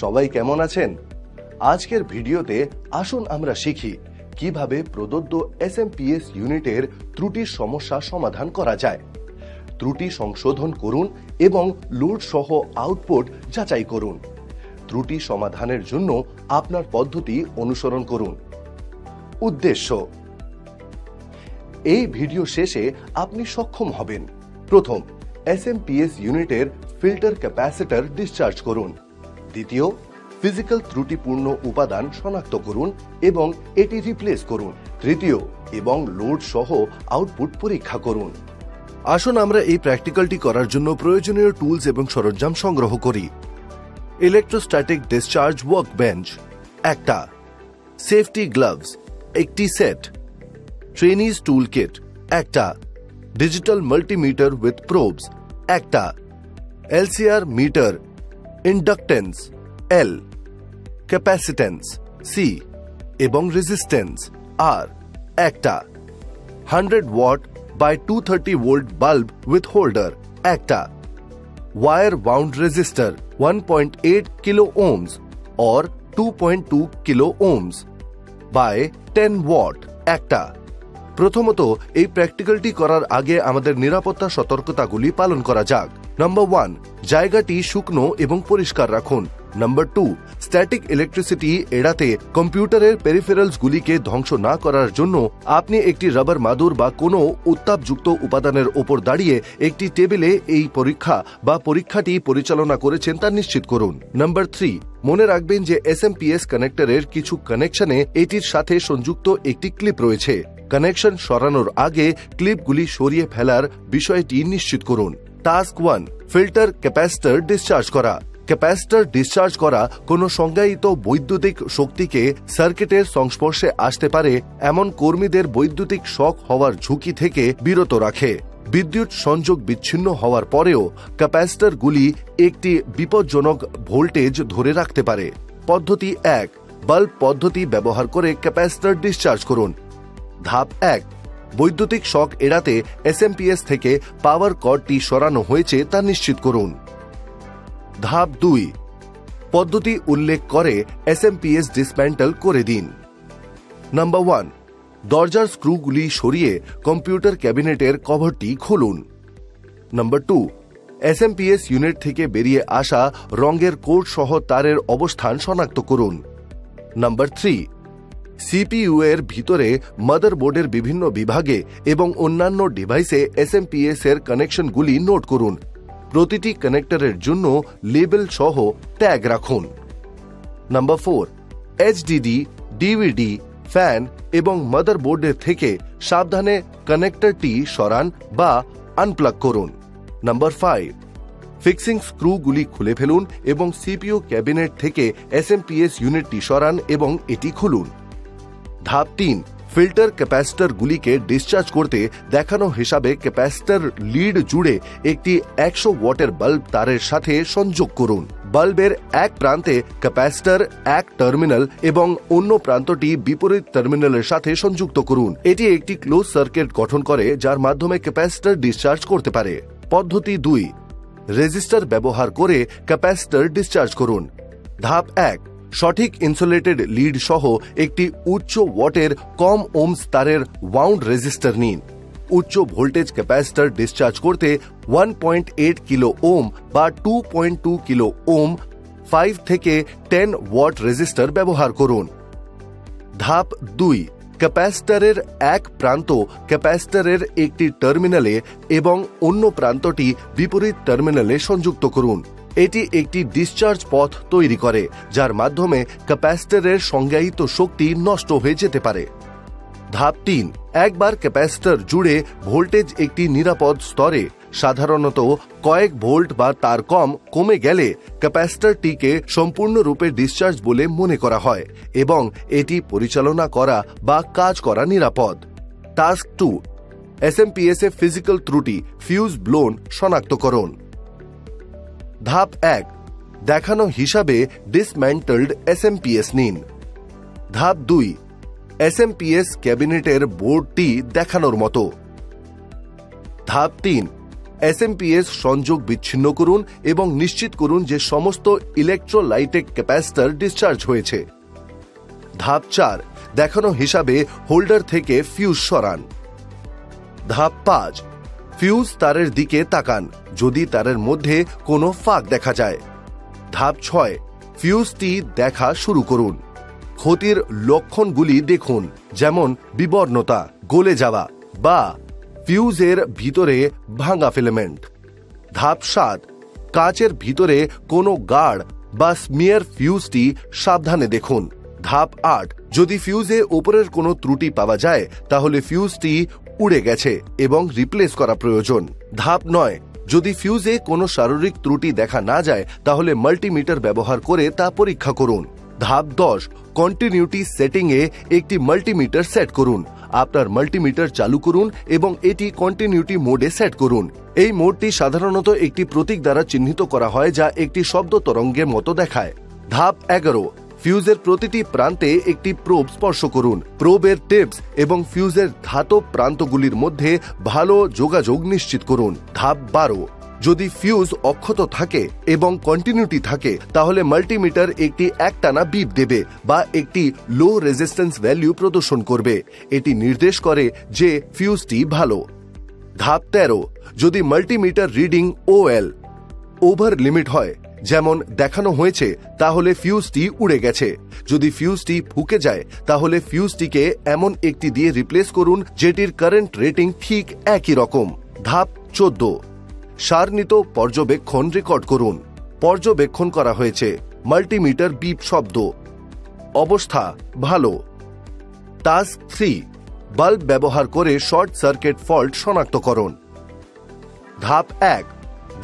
সবাই কেমন আছেন? আজকের ভিডিওতে আসুন আমরা শিখি কিভাবে প্রদত্ত SMPS ইউনিটের ত্রুটির সমস্যা সমাধান করা যায়। ত্রুটি সংশোধন করুন এবং লোড সহ আউটপুট যাচাই করুন। ত্রুটি সমাধানের জন্য আপনার পদ্ধতি অনুসরণ করুন। উদ্দেশ্য: এই ভিডিও শেষে আপনি সক্ষম হবেন। প্রথম, SMPS ইউনিটের ফিল্টার ক্যাপাসিটর ডিসচার্জ করুন। দ্বিতীয়, ফিজিক্যাল ত্রুটিপূর্ণ উপাদান শনাক্ত করুন এবং এটি রিপ্লেস করুন। তৃতীয়, এবং লোড সহ আউটপুট পরীক্ষা করুন। আসুন আমরা এই প্র্যাকটিক্যালটি করার জন্য প্রয়োজনীয় টুলস এবং সরঞ্জাম সংগ্রহ করি। ইলেকট্রোস্ট্যাটিক ডিসচার্জ ওয়ার্কবেঞ্চ একটা, সেফটি গ্লাভস একটি সেট, ট্রেনিজ টুল কিট একটা, ডিজিটাল মাল্টিমিটার উইথ প্রোবস একটা, LCR meter, inductance L, capacitance C এবং রেজিস্ট্যান্স R একটা, 100 watt by 230 volt bulb with holder একটা, wire bound resistor 1.8 kilo ohms or 2.2 kilo ohms by 10 watt একটা। প্রথমত, এই প্র্যাকটিক্যালটি করার আগে আমাদের নিরাপত্তা সতর্কতাগুলি পালন করা যাক। নাম্বার 1, জায়গাটি শুকনো এবং পরিষ্কার রাখুন। নাম্বার 2, স্ট্যাটিক ইলেকট্রিসিটি এড়াতে কম্পিউটারের পেরিফেরালস গুলিকে ধ্বংস না করার জন্য আপনি একটি রাবার মাদুর বা কোনো উত্তাপযুক্ত উপাদানের ওপর দাঁড়িয়ে একটি টেবিলে এই পরীক্ষাটি পরিচালনা করেছেন তা নিশ্চিত করুন। নাম্বার 3, মনে রাখবেন যে SMPS কানেক্টরের কিছু কানেকশনে এটির সাথে সংযুক্ত একটি ক্লিপ রয়েছে। কানেকশন সরানোর আগে ক্লিপগুলি সরিয়ে ফেলার বিষয়টি নিশ্চিত করুন। টাস্ক 1, ফিল্টার ক্যাপাসিটর ডিসচার্জ করা। ক্যাপাসিটর ডিসচার্জ করা কোনো সংজ্ঞায়িত বৈদ্যুতিক শক্তিকে সার্কিটের সংস্পর্শে আসতে পারে এমন কর্মীদের বৈদ্যুতিক শক হওয়ার ঝুঁকি থেকে বিরত রাখে। বিদ্যুৎ সংযোগ বিচ্ছিন্ন হওয়ার পরেও ক্যাপাসিটরগুলি একটি বিপজ্জনক ভোল্টেজ ধরে রাখতে পারে। পদ্ধতি 1, বাল্ব পদ্ধতি ব্যবহার করে ক্যাপাসিটর ডিসচার্জ করুন। ধাপ 1, বৈদ্যুতিক শক এড়াতে SMPS থেকে পাওয়ার কর্ডটি সরানো হয়েছে তা নিশ্চিত করুন। ধাপ 2, পদ্ধতি উল্লেখ করে SMPS ডিসম্যান্টল করে দিন। নাম্বার 1, দরজার স্ক্রুগুলি সরিয়ে কম্পিউটার ক্যাবিনেটের কভারটি খুলুন। নাম্বার 2, SMPS ইউনিট থেকে বেরিয়ে আসা রঙের কোড সহ তারের অবস্থান শনাক্ত করুন। নাম্বার 3, CPU এর ভিতরে মাদারবোর্ডের বিভিন্ন বিভাগে এবং অন্যান্য ডিভাইসে SMPS এর কানেকশনগুলি নোট করুন। প্রতিটি কানেক্টরের জন্য লেবেল সহ ট্যাগ রাখুন। নাম্বার 4, HDD, DVD, ফ্যান এবং মাদারবোর্ডের থেকে সাবধানে কানেক্টরটি সরান বা আনপ্লাগ করুন। নাম্বার 5, ফিক্সিং স্ক্রুগুলি খুলে ফেলুন এবং CPU ক্যাবিনেট থেকে SMPS ইউনিটটি সরান এবং এটি খুলুন। ধাপ 3, ফিল্টার ক্যাপাসিটরগুলিকে ডিসচার্জ করতে দেখানো হিসাবে ক্যাপাসিটর লিড জুড়ে একটি 100 ওয়াটের বাল্ব তারের সাথে সংযোগ করুন। বাল্বের এক প্রান্তে ক্যাপাসিটর এক টার্মিনাল এবং অন্য প্রান্তটি বিপরীত টার্মিনালের সাথে সংযুক্ত করুন। এটি একটি ক্লোজ সার্কিট গঠন করে যার মাধ্যমে ক্যাপাসিটর ডিসচার্জ করতে পারে। পদ্ধতি 2, রেজিস্টার ব্যবহার করে ক্যাপাসিটর ডিসচার্জ করুন। ধাপ 1, সঠিক ইনসুলেটেড লিড সহ একটি উচ্চ ওয়াটের কম ওহমস তারের ওয়াউন্ড রেজিস্টার নিন। উচ্চ ভোল্টেজ ক্যাপাসিটর ডিসচার্জ করতে 1.8 কিলো ওহম বা 2.2 কিলো ওহম 5 থেকে 10 ওয়াট রেজিস্টার ব্যবহার করুন। ধাপ 2, ক্যাপাসিটরের এক প্রান্ত ক্যাপাসিটরের একটি টার্মিনালে এবং অন্য প্রান্তটি বিপরীত টার্মিনালে সংযুক্ত করুন। এটি একটি ডিসচার্জ পথ তৈরি করে যার মাধ্যমে ক্যাপাসিটরের সংজ্ঞায়িত শক্তি নষ্ট হয়ে যেতে পারে। ধাপ 3, একবার ক্যাপাসিটর জুড়ে ভোল্টেজ একটি নিরাপদ স্তরে সাধারণত কয়েক ভোল্ট বা তার কমে গেলে ক্যাপাসিটরটিকে সম্পূর্ণরূপে ডিসচার্জ বলে মনে করা হয় এবং এটি পরিচালনা করা বা কাজ করা নিরাপদ। টাস্ক 2, SMPS এ ফিজিক্যাল ত্রুটি ফিউজ ব্লোন শনাক্তকরণ। ধাপ 1, দেখানো হিসাবে ডিসম্যান্টলড SMPS নিন। ধাপ 2, SMPS ক্যাবিনেটের বোর্ডটি দেখানোর মতো। ধাপ 3, এসএমপিএস সংযোগ বিচ্ছিন্ন করুন এবং নিশ্চিত করুন যে সমস্ত ইলেকট্রোলাইটিক ক্যাপাসিটর ডিসচার্জ হয়েছে। ধাপ 4, দেখানো হিসাবে হোল্ডার থেকে ফিউজ সরান। ধাপ 5, ফিউজ তারের দিকে তাকান যদি তারের মধ্যে কোনো ফাঁক দেখা যায়। ধাপ 6, ফিউজটি দেখা শুরু করুন। ক্ষতির লক্ষণগুলি দেখুন, যেমন বিবর্ণতা, গলে যাওয়া বা ফিউজের ভিতরে ভাঙা ফিলামেন্ট। ধাপ 7, কাচের ভিতরে কোনো গাঢ় বা স্মিয়ার ফিউজটি সাবধানে দেখুন। ধাপ 8, যদি ফিউজে উপরের কোনো ত্রুটি পাওয়া যায় তাহলে ফিউজটি উড়ে গেছে এবং রিপ্লেস করা প্রয়োজন। ধাপ 9, যদি ফিউজে কোনো শারীরিক ত্রুটি দেখা না যায় তাহলে মাল্টিমিটার ব্যবহার করে তা পরীক্ষা করুন। ধাপ 10, কন্টিনিউটি সেটিংয়ে একটি মাল্টিমিটার সেট করুন। আপনার মাল্টিমিটার চালু করুন এবং এটি কন্টিনিউটি মোডে সেট করুন। এই মোডটি সাধারণত একটি প্রতীক দ্বারা চিহ্নিত করা হয় যা একটি শব্দ তরঙ্গের মতো দেখায়। ধাপ 11, ফিউজের প্রতিটি প্রান্তে একটি প্রোব স্পর্শ করুন। প্রোবের টিপস এবং ফিউজের ধাতব প্রান্তগুলির মধ্যে ভালো যোগাযোগ নিশ্চিত করুন। ধাপ 12, যদি ফিউজ অক্ষত থাকে এবং কন্টিনিউটি থাকে তাহলে মাল্টিমিটার একটি একটানা বিপ দেবে বা একটি লো রেজিস্ট্যান্স ভ্যালু প্রদর্শন করবে। এটি নির্দেশ করে যে ফিউজটি ভালো। ধাপ 13, যদি মাল্টিমিটার রিডিং ওভার লিমিট হয়, যেমন দেখানো হয়েছে, তাহলে ফিউজটি উড়ে গেছে। যদি ফিউজটি ফুকে যায় তাহলে ফিউজটিকে এমন একটি দিয়ে রিপ্লেস করুন যেটির কারেন্ট রেটিং ঠিক একই রকম। ধাপ 14, সারণীত পর্যবেক্ষণ রেকর্ড করুন। পর্যবেক্ষণ করা হয়েছে, মাল্টিমিটার বিপ শব্দ, অবস্থা ভালো। টাস্ক 3, বাল্ব ব্যবহার করে শর্ট সার্কিট ফল্ট শনাক্তকরণ। ধাপ 1,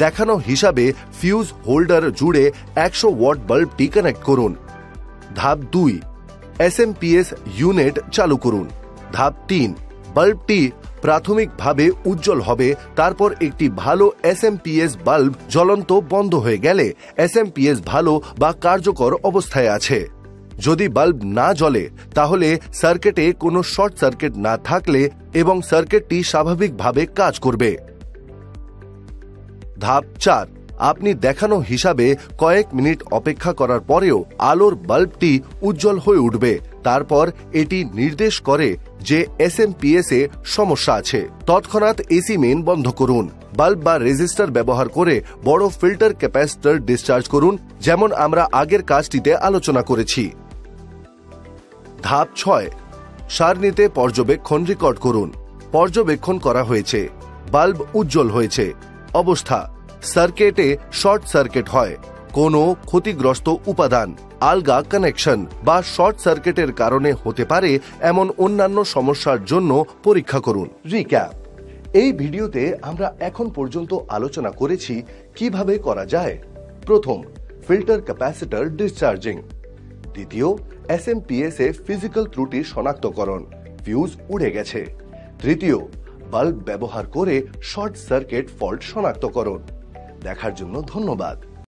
দেখানো হিসাবে ফিউজ হোল্ডার জুড়ে 100 ওয়াট বাল্বটি কানেক্ট করুন। ধাপ 2, এসএমপিএস ইউনিট চালু করুন। ধাপ 3, বাল্বটি প্রাথমিকভাবে উজ্জ্বল হবে। তারপর একটি ভালো এসএমপিএস বাল্ব জ্বলন্ত বন্ধ হয়ে গেলে এসএমপিএস ভালো বা কার্যকর অবস্থায় আছে। যদি বাল্ব না জ্বলে তাহলে সার্কিটে কোনো শর্ট সার্কিট না থাকলে এবং সার্কিটটি স্বাভাবিকভাবে কাজ করবে। ধাপ 4, আপনি দেখানো হিসাবে কয়েক মিনিট অপেক্ষা করার পরেও আলোর বাল্বটি উজ্জ্বল হয়ে উঠবে। তারপর এটি নির্দেশ করে যে এসএমপিএস এ সমস্যা আছে। তৎক্ষণাৎ এসি মেইন বন্ধ করুন। বাল্ব বা রেজিস্টার ব্যবহার করে বড় ফিল্টার ক্যাপাসিটর ডিসচার্জ করুন, যেমন আমরা আগের কাজটিতে আলোচনা করেছি। ধাপ 6, সারণীতে পর্যবেক্ষণ রেকর্ড করুন। পর্যবেক্ষণ করা হয়েছে, বাল্ব উজ্জ্বল হয়েছে। অবস্থা, সার্কিটে শর্ট সার্কিট হয়, কোনো ক্ষতিগ্রস্ত উপাদান, আলগা কানেকশন বা শর্ট সার্কিটের কারণে হতে পারে এমন অন্যান্য সমস্যার জন্য পরীক্ষা করুন। রিক্যাপ, এই ভিডিওতে আমরা এখন পর্যন্ত আলোচনা করেছি কিভাবে করা যায়। প্রথম, ফিল্টার ক্যাপাসিটর ডিসচার্জিং। দ্বিতীয়, এসএমপিএস এ ফিজিক্যাল ত্রুটি শনাক্তকরণ, ফিউজ উড়ে গেছে। তৃতীয়, বাল্ব ব্যবহার করে শর্ট সার্কিট ফল্ট শনাক্তকরণ। দেখার জন্য ধন্যবাদ।